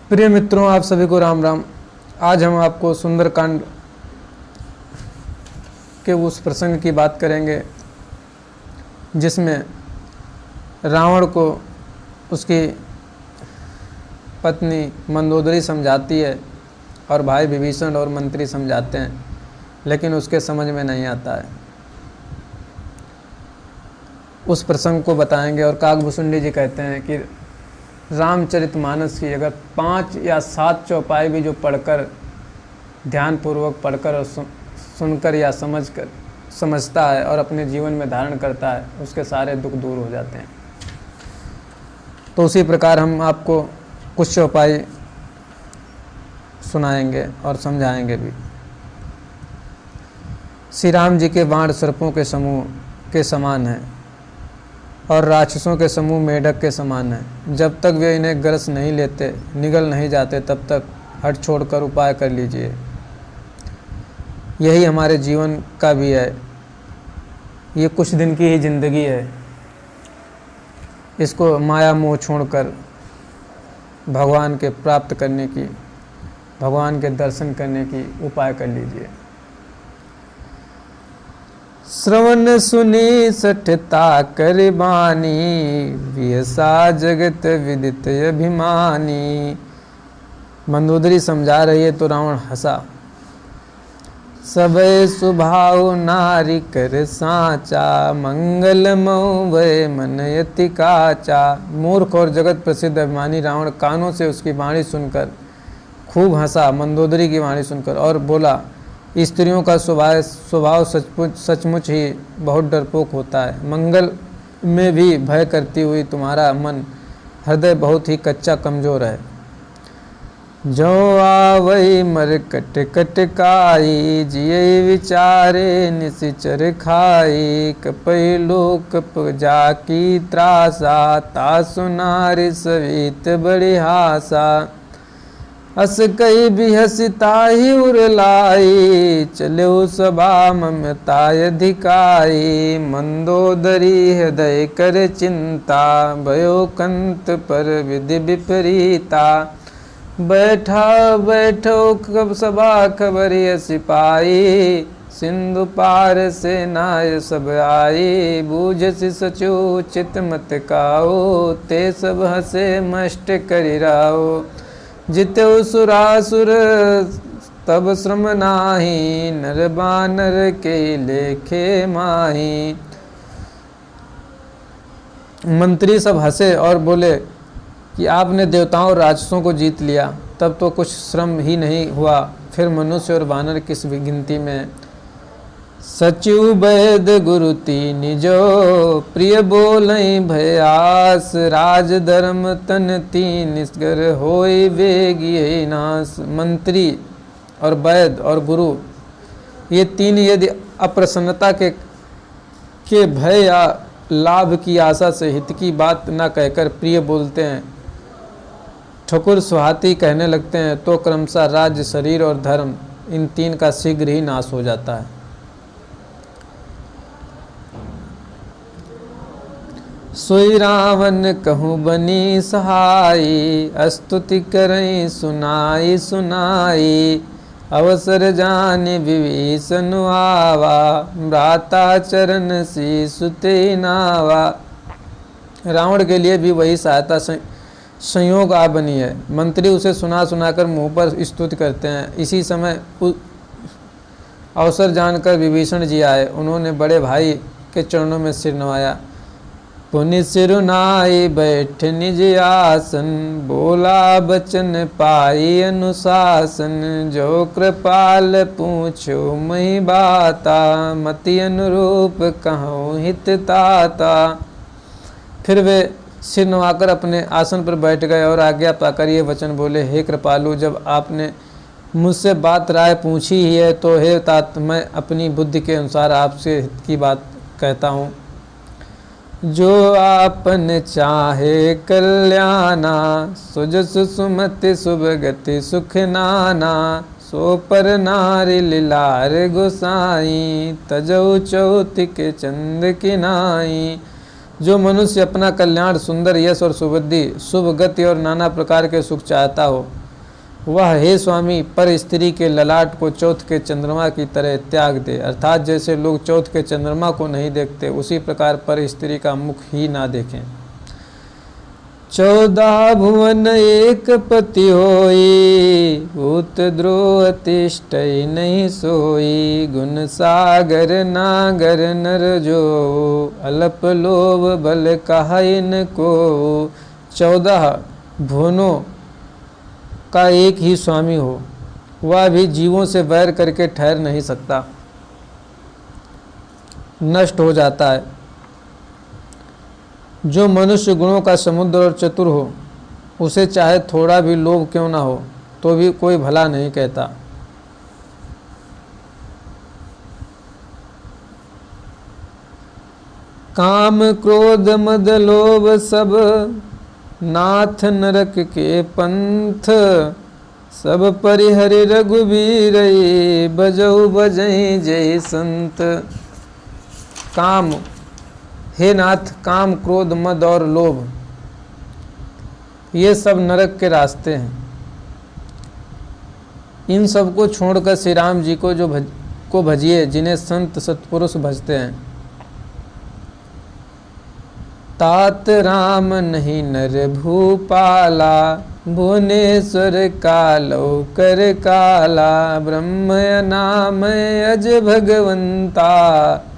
प्रिय मित्रों, आप सभी को राम राम। आज हम आपको सुंदरकांड के उस प्रसंग की बात करेंगे जिसमें रावण को उसकी पत्नी मंदोदरी समझाती है और भाई विभीषण और मंत्री समझाते हैं, लेकिन उसके समझ में नहीं आता है। उस प्रसंग को बताएंगे। और काकभूषुंडी जी कहते हैं कि रामचरितमानस की अगर 5 या 7 चौपाई भी जो पढ़कर, ध्यानपूर्वक पढ़कर और सुनकर या समझता है और अपने जीवन में धारण करता है, उसके सारे दुख दूर हो जाते हैं। तो उसी प्रकार हम आपको कुछ चौपाई सुनाएंगे और समझाएंगे भी। श्री राम जी के बाण सर्पों के समूह के समान हैं और राक्षसों के समूह मेढक के समान हैं। जब तक वे इन्हें ग्रस नहीं लेते, निगल नहीं जाते, तब तक हट छोड़कर उपाय कर लीजिए। यही हमारे जीवन का भी है। ये कुछ दिन की ही जिंदगी है। इसको माया मोह छोड़कर भगवान के प्राप्त करने की, भगवान के दर्शन करने की उपाय कर लीजिए। श्रवण सुनी सठता कर बानी, वियसा जगत विदित अभिमानी। मंदोदरी समझा रही है तो रावण हंसा। सबे स्वभाव नारी कर साचा, मंगल मऊ वै मन यति काचा। मूर्ख और जगत प्रसिद्ध अभिमानी रावण कानों से उसकी वाणी सुनकर खूब हंसा, मंदोदरी की वाणी सुनकर, और बोला, स्त्रियों का स्वभाव सचमुच ही बहुत डरपोक होता है। मंगल में भी भय करती हुई तुम्हारा मन, हृदय बहुत ही कच्चा कमजोर है। जो आवई मर कट कट काई, जिये विचारे निशिचर खाई। कपई लोक जाकी त्रासा, तासु नारी सवित बड़ी हासा। अस कई बिहसिता ही उरलाई, चलो सभा ममताय अधिकाई। मंदोदरी हृदय कर चिंता, भयो कंत पर विधि विपरीता। बैठा बैठो कब सभा खबरिय सिपाही, सिंधु पार से नाय सब आई। बूझसी सचो चित मत काओ, ते सब हसे मष्ट करिराओ। जित्यो सुरासुर तब श्रम नाही, नर बानर के लेखे माही। मंत्री सब हंसे और बोले कि आपने देवताओं और राक्षसों को जीत लिया, तब तो कुछ श्रम ही नहीं हुआ, फिर मनुष्य और वानर किस गिनती में। सचिव वैद गुरु तीन जो, प्रिय बोलई भयास। राज धर्म तन तीन निस्गर होई वेगी नाश। मंत्री और वैद और गुरु, ये तीन यदि अप्रसन्नता के भय या लाभ की आशा से हित की बात न कहकर प्रिय बोलते हैं, ठकुर सुहाती कहने लगते हैं, तो क्रमशः राज्य, शरीर और धर्म, इन तीन का शीघ्र ही नाश हो जाता है। सोई रावण कहूँ बनी सहाई, स्तुति करई सुनाई सुनाई। अवसर जाने विभीषण आवा, भ्राता चरण सी सुते नावा। रावण के लिए भी वही सहायता संयोग आ बनी है। मंत्री उसे सुना सुनाकर मुँह पर स्तुति करते हैं। इसी समय अवसर जानकर विभीषण जी आए। उन्होंने बड़े भाई के चरणों में सिर नवाया। पुनि सिरुनाई बैठ निज आसन, बोला बचन पाई अनुशासन। जो कृपाल पूछो मही बाता, मति अनुरूप कहूँ हित ताता। फिर वे सिर नवाकर अपने आसन पर बैठ गए और आज्ञा पाकर ये वचन बोले, हे कृपालु, जब आपने मुझसे बात राय पूछी ही है तो हे तात, मैं अपनी बुद्धि के अनुसार आपसे हित की बात कहता हूँ। जो आपन चाहे कल्याणा, सुजस सुमति सुभगति सुख नाना। सो पर नारी लीलार गोसाई, तजौ चौथ के चंद किनाई। जो मनुष्य अपना कल्याण, सुंदर यश और सुबुद्धि, शुभ गति और नाना प्रकार के सुख चाहता हो, वह हे स्वामी पर स्त्री के ललाट को चौथ के चंद्रमा की तरह त्याग दे। अर्थात जैसे लोग चौथ के चंद्रमा को नहीं देखते, उसी प्रकार पर स्त्री का मुख ही ना देखें। 14 भुवन एक पति होई, भूत द्रोह तिष्ठई नहीं सोई। गुण सागर नागर नर जो, अल्प लोभ बल काहिन को। 14 भुवनों का एक ही स्वामी हो, वह भी जीवों से वैर करके ठहर नहीं सकता, नष्ट हो जाता है। जो मनुष्य गुणों का समुद्र और चतुर हो, उसे चाहे थोड़ा भी लोभ क्यों ना हो तो भी कोई भला नहीं कहता। काम क्रोध मद लोभ सब, नाथ नरक के पंथ। सब परिहरि रघुबीर, बजऊ बजई जय संत। काम, हे नाथ, काम क्रोध मद और लोभ, ये सब नरक के रास्ते हैं। इन सब को छोड़कर श्री राम जी को भजिए, जिन्हें संत सत्पुरुष भजते हैं। तात राम नहीं नर भूपाला, भुवनेश्वर कालो कर काला। ब्रह्म नाम अज भगवंता,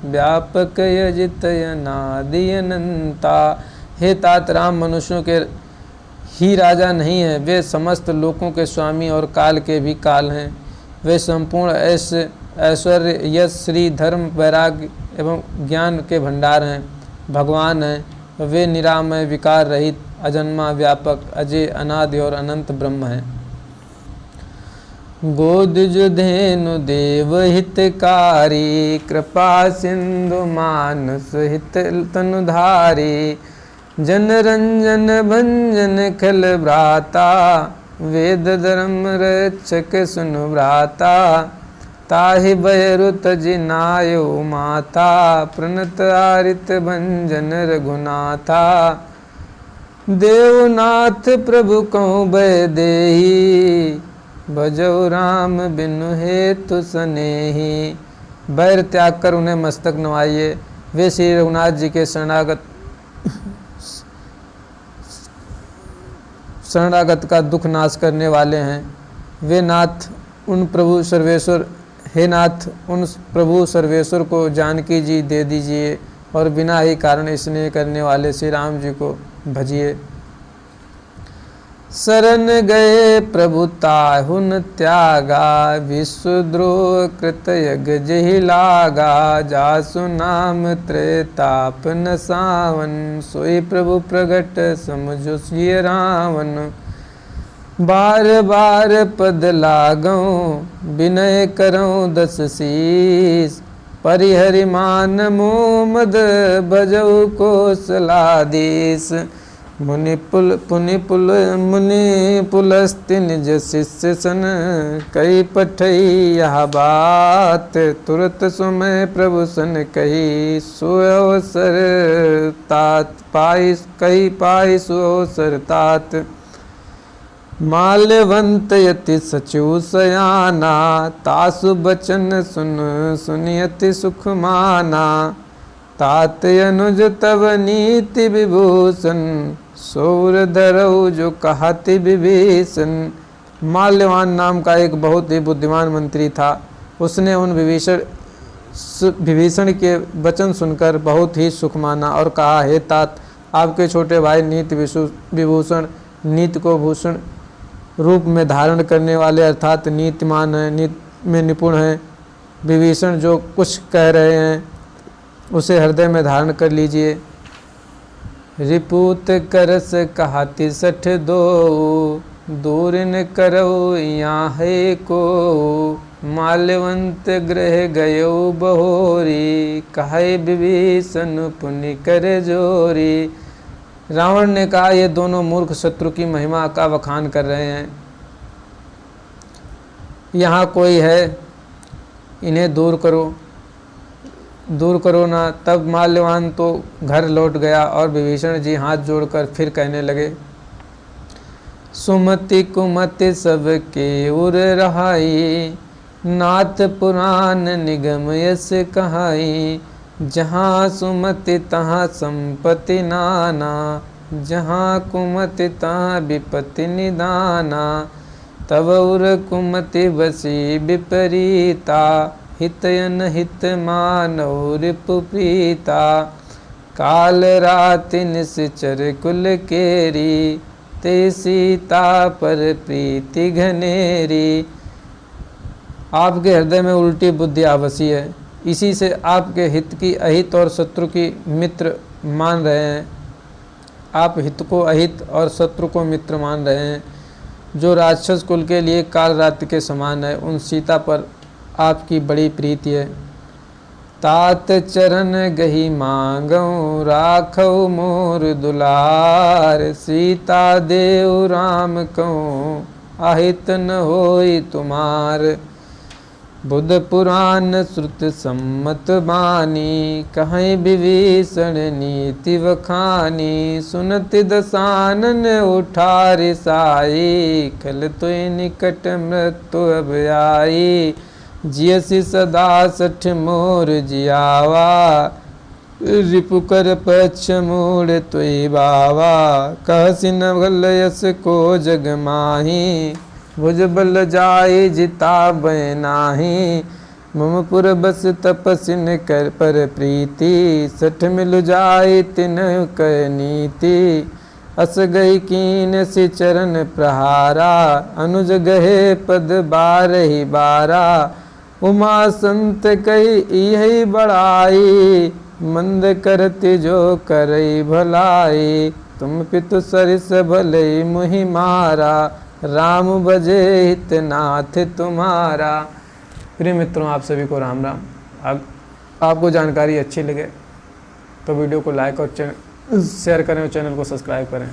व्यापक अजित अनादि अनंता। हे तात राम मनुष्यों के ही राजा नहीं है, वे समस्त लोकों के स्वामी और काल के भी काल हैं। वे संपूर्ण ऐश्वर्य यश श्री धर्म वैराग्य एवं ज्ञान के भंडार हैं, भगवान हैं। वे निरामय विकार रहित अजन्मा व्यापक अजय अनादि और अनंत ब्रह्म है। गोदिज धेनु देव हितकारी, कृपा सिंधु मानस हित तनुधारी। जन रंजन भंजन खल भ्राता, वेद धर्म रक्षक सुनु भ्राता। ताहि बयरु तजिनायो माता, प्रणत आरित भंजन रघुनाथा। देवनाथ प्रभु कहूँ भय देही, भजौ राम बिनु हेतु सनेही। बैर त्याग कर उन्हें मस्तक नवाइए, वे श्री रघुनाथ जी के शरणागत का दुख नाश करने वाले हैं। वे नाथ उन प्रभु सर्वेश्वर, हे नाथ उन प्रभु सर्वेश्वर को जानकी जी दे दीजिए और बिना ही कारण स्नेह करने वाले श्री राम जी को भजिए। शरण गए प्रभु ताहुन त्यागा, विश्वद्रोह कृत यज्ञ जहि लागा। जासु नाम त्रेताप न सावन, सोई प्रभु प्रगट समझो सिय रावण। बार बार पद लागऊं, विनय करऊं 10 शीस। परिहरि मान मोह मद, भजऊ कौशलाधीश। मुनि पुलस्ति निज शिष्य सन, कई पठई यह बात। तुरत सुमय प्रभु सन कही, सुअवसर तात पाई, कही पाई सुअवसर तात। माल्यवंत यति सचिव सयाना, तासु बचन सुन सुनियति सुख माना। तात अनुज तव नीति विभूषण, सौर धरऊ जो कहति विभीषण। माल्यवान नाम का एक बहुत ही बुद्धिमान मंत्री था। उसने उन विभीषण के वचन सुनकर बहुत ही सुख माना और कहा, हे तात, आपके छोटे भाई नीति विभूषण, नीति को भूषण रूप में धारण करने वाले अर्थात नीतिमान हैं, नीति में निपुण हैं। विभीषण जो कुछ कह रहे हैं उसे हृदय में धारण कर लीजिए। रिपुत करस कहति 62, दूर न करो यहाँ है को। माल्यवंत ग्रह गयो बहोरी, कहे विभीषण पुण्य कर जोरी। रावण ने कहा, ये दोनों मूर्ख शत्रु की महिमा का बखान कर रहे हैं। यहाँ कोई है, इन्हें दूर करो। दूर करो ना। तब माल्यवान तो घर लौट गया और विभीषण जी हाथ जोड़कर फिर कहने लगे, सुमति कुमति सबके उर रहाई, नाथ पुराण निगम यस कहाई। जहाँ सुमति तहाँ संपत्ति नाना, जहाँ कुमति तहाँ विपत्ति निदाना। तब उर कुमति बसी विपरीता, हितयन हित मानव रिपु प्रीता। काल राति निश्चर कुल केरी, ते सीता पर प्रीति घनेरी। आपके हृदय में उल्टी बुद्धि आवसी है, इसी से आपके हित की अहित और शत्रु की मित्र मान रहे हैं। आप हित को अहित और शत्रु को मित्र मान रहे हैं। जो राक्षस कुल के लिए काल रात्रि के समान है, उन सीता पर आपकी बड़ी प्रीति है। तात चरण गही मांगऊँ, राखऊ मोर दुलार। सीता देव राम कहूँ, अहित न होई तुम्हार। बुध पुराण श्रुत सम्मत बानी, कहीं विभीषण नीति वखानी। सुनति दसानन उठारि साई, खल तुय निकट मृत्यु अब आई। जियसि सदा सठ मोर जियावा, रिपु कर पक्ष मूढ़ तुय बावा। कहसि न भल यस को जग माही, भुज बल जाय जिताबै नाही। मम पुर बस तपसिन कर पर प्रीति, सठ मिल जाय तिन्ह कह नीति। अस गई कीन सि चरण प्रहारा, अनुज गहे पद बारहि बारा। उमा संत कही यही बड़ाई, मंद करति जो करई भलाई। तुम पितु सरिस भलई मुहि मारा, राम भजे हित नाथ तुम्हारा। प्रिय मित्रों, आप सभी को राम राम। आपको जानकारी अच्छी लगे तो वीडियो को लाइक और शेयर करें और चैनल को सब्सक्राइब करें।